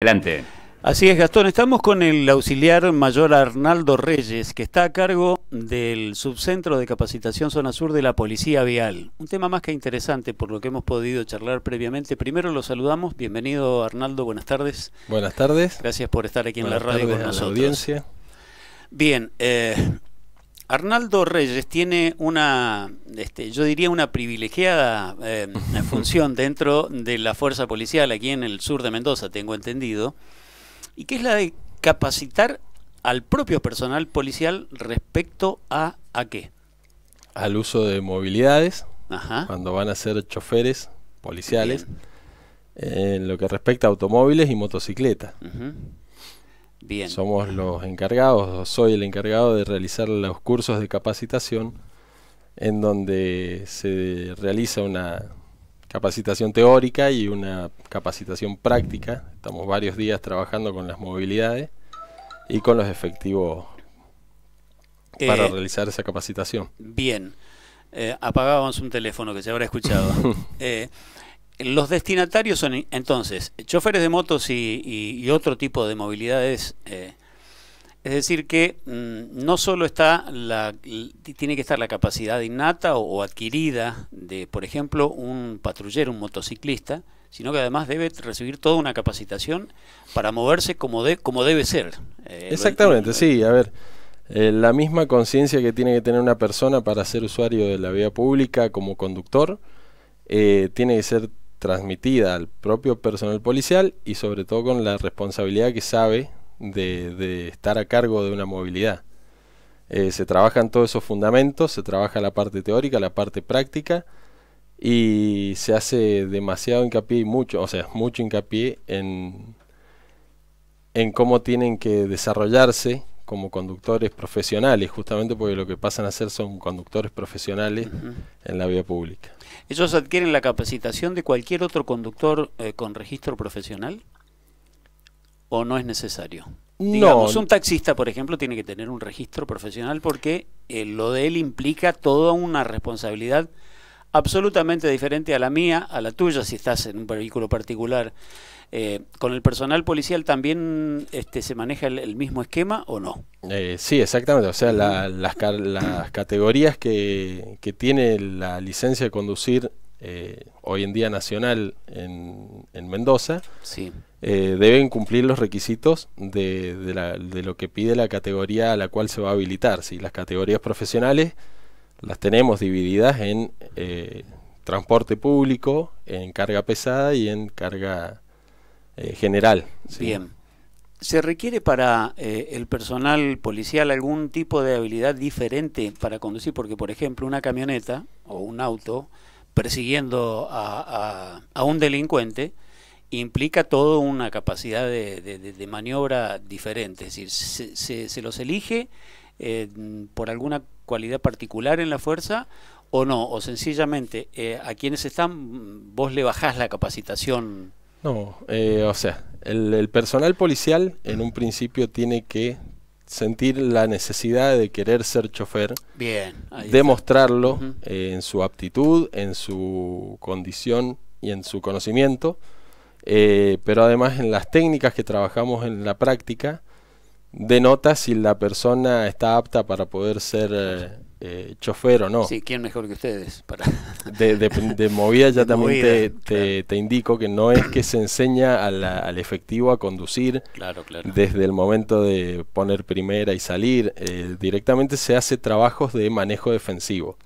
Adelante. Así es, Gastón. Estamos con el auxiliar mayor Arnaldo Reyes, que está a cargo del Subcentro de Capacitación Zona Sur de la Policía Vial. Un tema más que interesante por lo que hemos podido charlar previamente. Primero lo saludamos. Bienvenido, Arnaldo. Buenas tardes. Buenas tardes. Gracias por estar aquí en la Buenas radio tardes con a nosotros. la audiencia. Bien, Arnaldo Reyes tiene una, yo diría una privilegiada función dentro de la fuerza policial aquí en el sur de Mendoza, tengo entendido, y que es la de capacitar al propio personal policial respecto a qué. Al uso de movilidades, Ajá. cuando van a ser choferes policiales, Bien. en lo que respecta a automóviles y motocicletas. Uh-huh. Bien. Somos los encargados, o soy el encargado de realizar los cursos de capacitación en donde se realiza una capacitación teórica y una capacitación práctica. Estamos varios días trabajando con las movilidades y con los efectivos para realizar esa capacitación. Bien. Apagábamos un teléfono que se habrá escuchado. Los destinatarios son entonces choferes de motos y otro tipo de movilidades. Es decir que no solo está tiene que estar la capacidad innata o adquirida de, por ejemplo, un patrullero, un motociclista, sino que además debe recibir toda una capacitación para moverse como debe ser. Exactamente, sí. A ver, la misma conciencia que tiene que tener una persona para ser usuario de la vía pública como conductor, tiene que ser transmitida al propio personal policial y sobre todo con la responsabilidad que sabe de estar a cargo de una movilidad. Se trabajan todos esos fundamentos, se trabaja la parte teórica, la parte práctica y se hace demasiado hincapié y mucho hincapié en cómo tienen que desarrollarse como conductores profesionales, justamente porque lo que pasan a ser son conductores profesionales en la vía pública. ¿Ellos adquieren la capacitación de cualquier otro conductor con registro profesional? ¿O no es necesario? No. Digamos, un taxista, por ejemplo, tiene que tener un registro profesional porque lo de él implica toda una responsabilidad absolutamente diferente a la mía, a la tuya, si estás en un vehículo particular. ¿Con el personal policial también se maneja el mismo esquema o no? Sí, exactamente. O sea, las categorías que tiene la licencia de conducir hoy en día nacional en Mendoza, sí, deben cumplir los requisitos de lo que pide la categoría a la cual se va a habilitar. ¿Sí? Las categorías profesionales las tenemos divididas en transporte público, en carga pesada y en carga general. ¿Sí? Bien. ¿Se requiere para el personal policial algún tipo de habilidad diferente para conducir? Porque, por ejemplo, una camioneta o un auto persiguiendo a un delincuente implica toda una capacidad de maniobra diferente. Es decir, ¿se los elige por alguna cualidad particular en la fuerza o no? O sencillamente a quienes están vos le bajás la capacitación. No, o sea, el personal policial en un principio tiene que sentir la necesidad de querer ser chofer, bien, demostrarlo en su aptitud, en su condición y en su conocimiento, pero además en las técnicas que trabajamos en la práctica, denota si la persona está apta para poder ser chofer o no. Sí, ¿quién mejor que ustedes? De movida ya de también movida, te indico que no es que se enseña al efectivo a conducir claro. desde el momento de poner primera y salir, directamente se hace trabajos de manejo defensivo.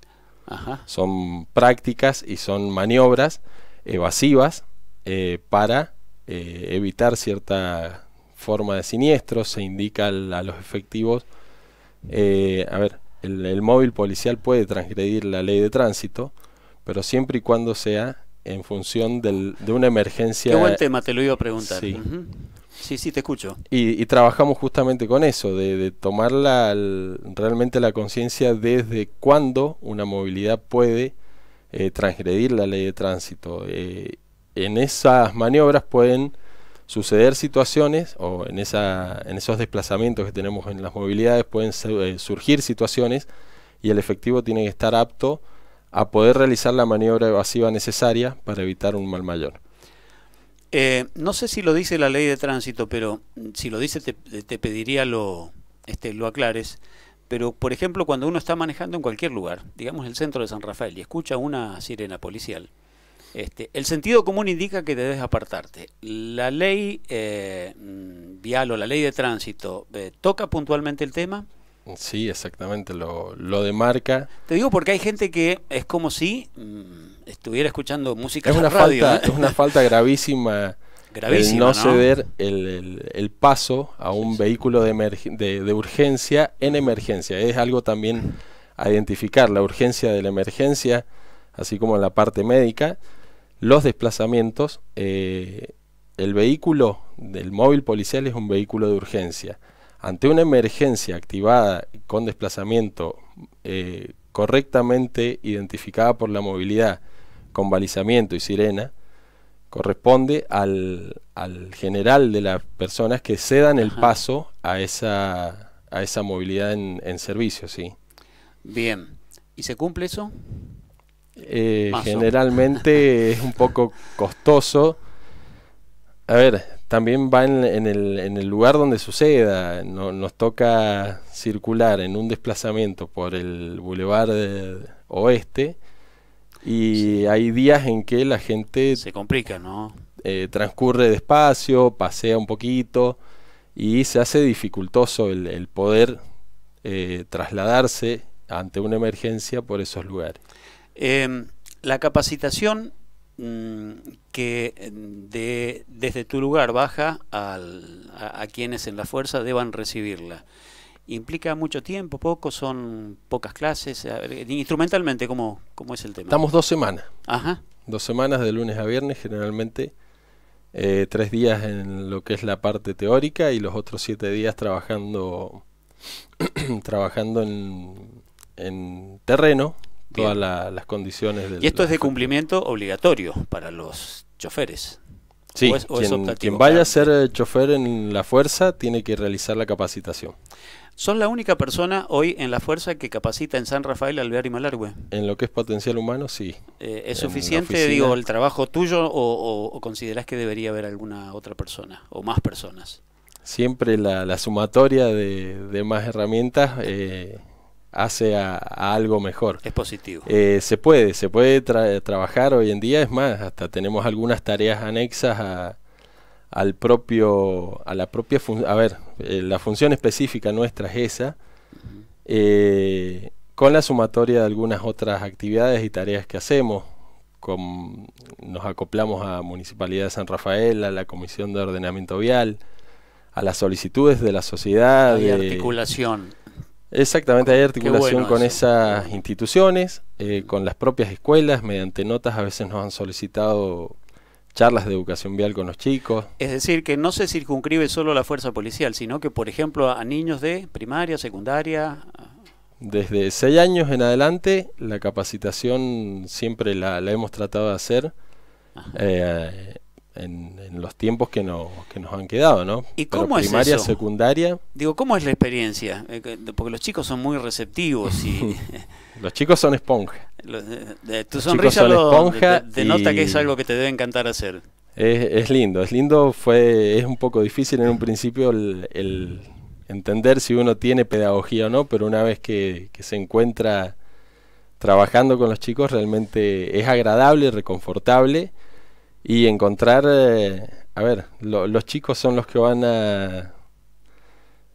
Ajá. Son prácticas y son maniobras evasivas para evitar cierta forma de siniestros. Se indica a los efectivos, el móvil policial puede transgredir la ley de tránsito, pero siempre y cuando sea en función de una emergencia. Qué buen tema, te lo iba a preguntar. Sí, sí, te escucho. Y trabajamos justamente con eso, de tomar realmente la conciencia desde cuándo una movilidad puede transgredir la ley de tránsito. En esas maniobras pueden suceder situaciones, o en esos desplazamientos que tenemos en las movilidades pueden surgir situaciones y el efectivo tiene que estar apto a poder realizar la maniobra evasiva necesaria para evitar un mal mayor. No sé si lo dice la ley de tránsito, pero si lo dice te pediría lo aclares. Pero, por ejemplo, cuando uno está manejando en cualquier lugar, digamos el centro de San Rafael, y escucha una sirena policial, el sentido común indica que debes apartarte. La ley vial o la ley de tránsito toca puntualmente el tema. Sí, exactamente, lo demarca. Te digo porque hay gente que es como si estuviera escuchando música Es en una la radio. falta, es una falta gravísima, el no ceder el paso a un vehículo de urgencia en emergencia. Es algo también a identificar, la urgencia de la emergencia, así como la parte médica, los desplazamientos. El vehículo del móvil policial es un vehículo de urgencia. Ante una emergencia activada con desplazamiento correctamente identificada por la movilidad, con balizamiento y sirena, corresponde al general de las personas que cedan el paso a esa movilidad en servicio, ¿sí? Bien. ¿Y se cumple eso? Generalmente es un poco costoso. A ver, también va en el lugar donde suceda. Nos toca circular en un desplazamiento por el Boulevard Oeste y hay días en que la gente se complica, ¿no? Transcurre despacio, pasea un poquito y se hace dificultoso el poder trasladarse ante una emergencia por esos lugares. La capacitación que desde tu lugar baja a quienes en la fuerza deban recibirla, ¿implica mucho tiempo, poco? ¿Son pocas clases? A ver, instrumentalmente, ¿cómo es el tema? Estamos 2 semanas. Ajá. 2 semanas de lunes a viernes, generalmente 3 días en lo que es la parte teórica y los otros 7 días trabajando en terreno. Todas las condiciones del... Y esto es de cumplimiento obligatorio para los choferes. Sí, quien vaya a ser chofer en la fuerza tiene que realizar la capacitación. ¿Sos la única persona hoy en la fuerza que capacita en San Rafael, Alvear y Malargüe? En lo que es potencial humano, sí. ¿Es suficiente, digo, el trabajo tuyo o considerás que debería haber alguna otra persona o más personas? Siempre la sumatoria de más herramientas hace a algo mejor. Es positivo. Se puede trabajar hoy en día, es más, hasta tenemos algunas tareas anexas a la propia función. A ver, la función específica nuestra es esa, con la sumatoria de algunas otras actividades y tareas que hacemos. Nos acoplamos a Municipalidad de San Rafael, a la Comisión de Ordenamiento Vial, a las solicitudes de la sociedad. Hay articulación. Exactamente, hay articulación con eso. esas instituciones, con las propias escuelas, mediante notas a veces nos han solicitado charlas de educación vial con los chicos. Es decir, que no se circunscribe solo a la fuerza policial, sino que, por ejemplo, a niños de primaria, secundaria. Desde 6 años en adelante, la capacitación siempre la hemos tratado de hacer en los tiempos que nos han quedado, ¿no? ¿Y cómo es primaria, eso? Secundaria. Digo, ¿cómo es la experiencia? Porque los chicos son muy receptivos y los chicos son esponja. Tu sonrisa denota y que es algo que te debe encantar hacer. Es lindo, es un poco difícil en un principio el entender si uno tiene pedagogía o no, pero una vez que se encuentra trabajando con los chicos realmente es agradable, reconfortable. Y encontrar, los chicos son los que van a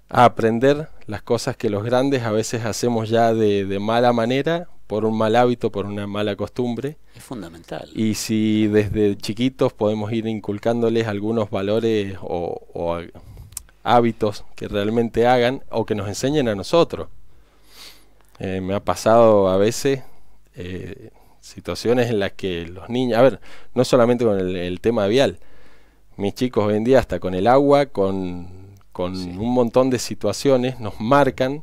aprender las cosas que los grandes a veces hacemos ya de mala manera, por un mal hábito, por una mala costumbre. Es fundamental. Y si desde chiquitos podemos ir inculcándoles algunos valores o hábitos que realmente hagan o que nos enseñen a nosotros. Me ha pasado a veces... situaciones en las que los niños, no solamente con el tema vial, mis chicos hoy en día hasta con el agua, con un montón de situaciones nos marcan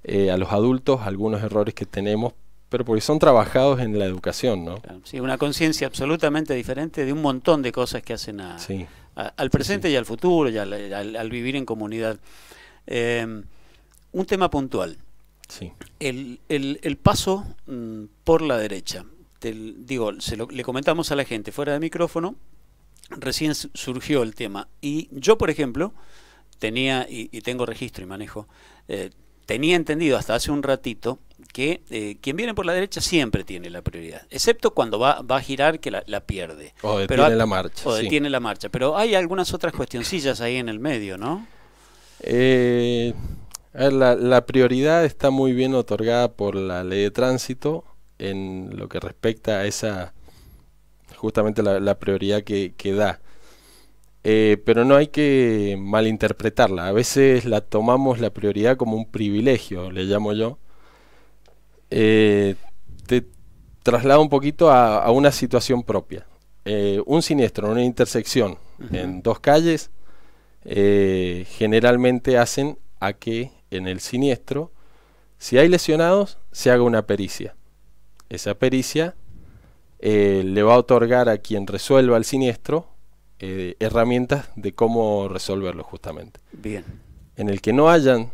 a los adultos algunos errores que tenemos, pero porque son trabajados en la educación, ¿no? Sí, una conciencia absolutamente diferente de un montón de cosas que hacen al presente y al futuro y al vivir en comunidad. Un tema puntual. Sí. El paso por la derecha. Le comentamos a la gente fuera de micrófono recién surgió el tema. Y yo, por ejemplo, tenía, y tengo registro y manejo, tenía entendido hasta hace un ratito que quien viene por la derecha siempre tiene la prioridad, excepto cuando va a girar que la pierde. O detiene la marcha. O detiene la marcha. Pero hay algunas otras cuestioncillas ahí en el medio, ¿no? A ver, la prioridad está muy bien otorgada por la ley de tránsito en lo que respecta a esa, justamente la prioridad que da. Pero no hay que malinterpretarla. A veces la tomamos la prioridad como un privilegio, le llamo yo. Te traslado un poquito a una situación propia. Un siniestro en una intersección en dos calles generalmente hacen a que en el siniestro, si hay lesionados, se haga una pericia. Esa pericia le va a otorgar a quien resuelva el siniestro herramientas de cómo resolverlo justamente. Bien. En el que no hayan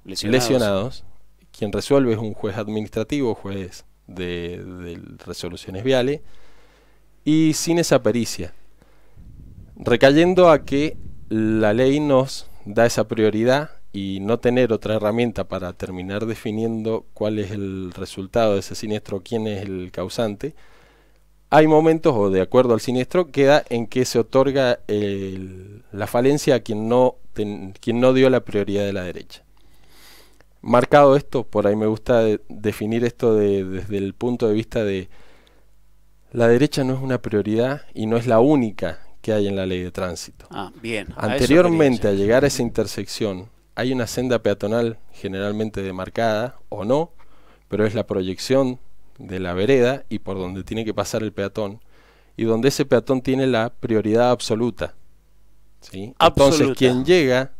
lesionados, quien resuelve es un juez administrativo, juez de resoluciones viales, y sin esa pericia, recayendo a que la ley nos da esa prioridad y no tener otra herramienta para terminar definiendo cuál es el resultado de ese siniestro, quién es el causante. Hay momentos, o de acuerdo al siniestro, queda en que se otorga la falencia a quien no dio la prioridad de la derecha. Marcado esto, por ahí me gusta definir esto desde el punto de vista de la derecha no es una prioridad y no es la única que hay en la ley de tránsito. Bien. Anteriormente a llegar a esa intersección hay una senda peatonal generalmente demarcada o no, pero es la proyección de la vereda y por donde tiene que pasar el peatón, y donde ese peatón tiene la prioridad absoluta, ¿sí? Entonces quien llega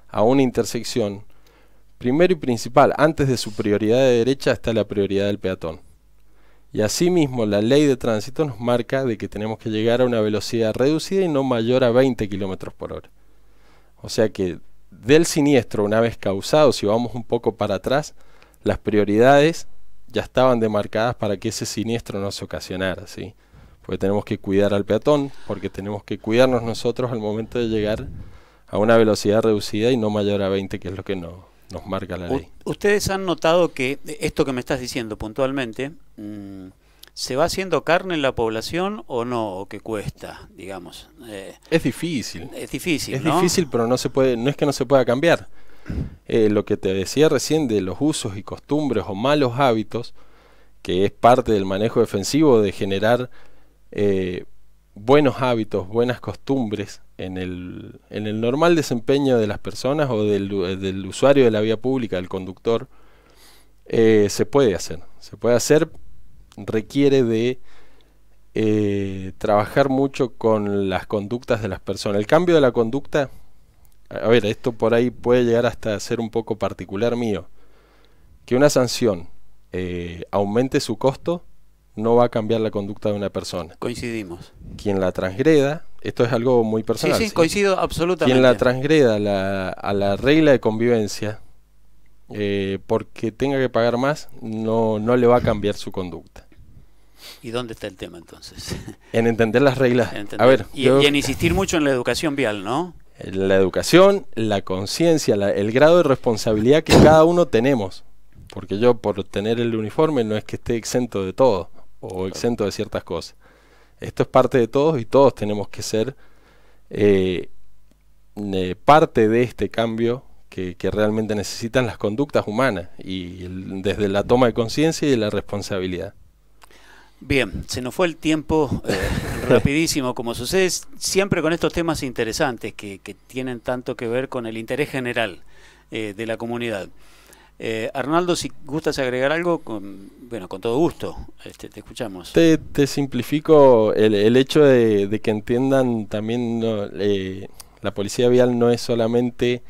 a una intersección, primero y principal, antes de su prioridad de derecha está la prioridad del peatón. Y asimismo la ley de tránsito nos marca de que tenemos que llegar a una velocidad reducida y no mayor a 20 km por hora. O sea que del siniestro, una vez causado, si vamos un poco para atrás, las prioridades ya estaban demarcadas para que ese siniestro no se ocasionara, ¿sí? Porque tenemos que cuidar al peatón, porque tenemos que cuidarnos nosotros al momento de llegar a una velocidad reducida y no mayor a 20, que es lo que nos marca la ley. ¿Ustedes han notado que esto que me estás diciendo puntualmente se va haciendo carne en la población o no, o que cuesta, digamos? Es difícil. Es difícil, Es ¿no? difícil, pero no se puede, no es que no se pueda cambiar. Lo que te decía recién de los usos y costumbres o malos hábitos, que es parte del manejo defensivo de generar buenos hábitos, buenas costumbres en el normal desempeño de las personas o del usuario de la vía pública, del conductor, se puede hacer, requiere de trabajar mucho con las conductas de las personas. El cambio de la conducta, a ver, esto por ahí puede llegar hasta ser un poco particular mío, que una sanción aumente su costo no va a cambiar la conducta de una persona. Coincidimos. Quien la transgreda, esto es algo muy personal. Sí, coincido absolutamente. Quien la transgreda a la regla de convivencia, porque tenga que pagar más, no le va a cambiar su conducta. ¿Y dónde está el tema entonces? En entender las reglas. A ver, y en insistir mucho en la educación vial, ¿no? La educación, la conciencia, el grado de responsabilidad que cada uno tenemos. Porque yo, por tener el uniforme, no es que esté exento de todo o exento de ciertas cosas. Esto es parte de todos y todos tenemos que ser parte de este cambio que realmente necesitan las conductas humanas y desde la toma de conciencia y de la responsabilidad. Bien, se nos fue el tiempo rapidísimo, como sucede siempre con estos temas interesantes que tienen tanto que ver con el interés general de la comunidad. Arnaldo, si gustas agregar algo, con todo gusto, te escuchamos. Te simplifico el hecho de que entiendan también, la policía vial no es solamente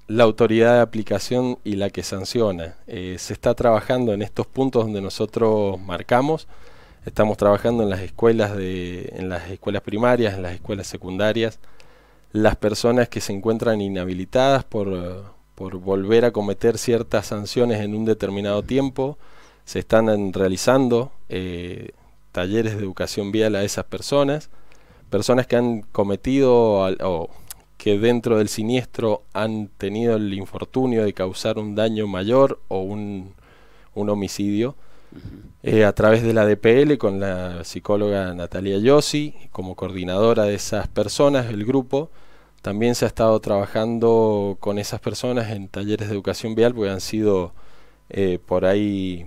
la autoridad de aplicación y la que sanciona. Se está trabajando en estos puntos donde nosotros marcamos. Estamos trabajando en las escuelas primarias, en las escuelas secundarias. Las personas que se encuentran inhabilitadas por volver a cometer ciertas sanciones en un determinado tiempo, se están realizando talleres de educación vial a esas personas que han cometido o que dentro del siniestro han tenido el infortunio de causar un daño mayor o un homicidio. A través de la DPL, con la psicóloga Natalia Yossi como coordinadora de esas personas, el grupo también se ha estado trabajando con esas personas en talleres de educación vial, porque han sido por ahí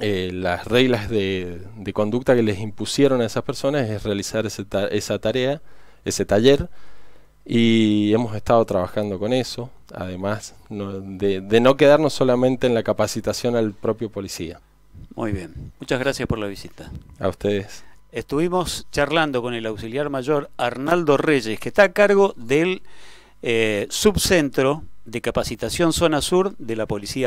las reglas de conducta que les impusieron a esas personas es realizar esa tarea, ese taller, y hemos estado trabajando con eso, además de no quedarnos solamente en la capacitación al propio policía. Muy bien, muchas gracias por la visita. A ustedes. Estuvimos charlando con el auxiliar mayor Arnaldo Reyes, que está a cargo del subcentro de capacitación zona sur de la Policía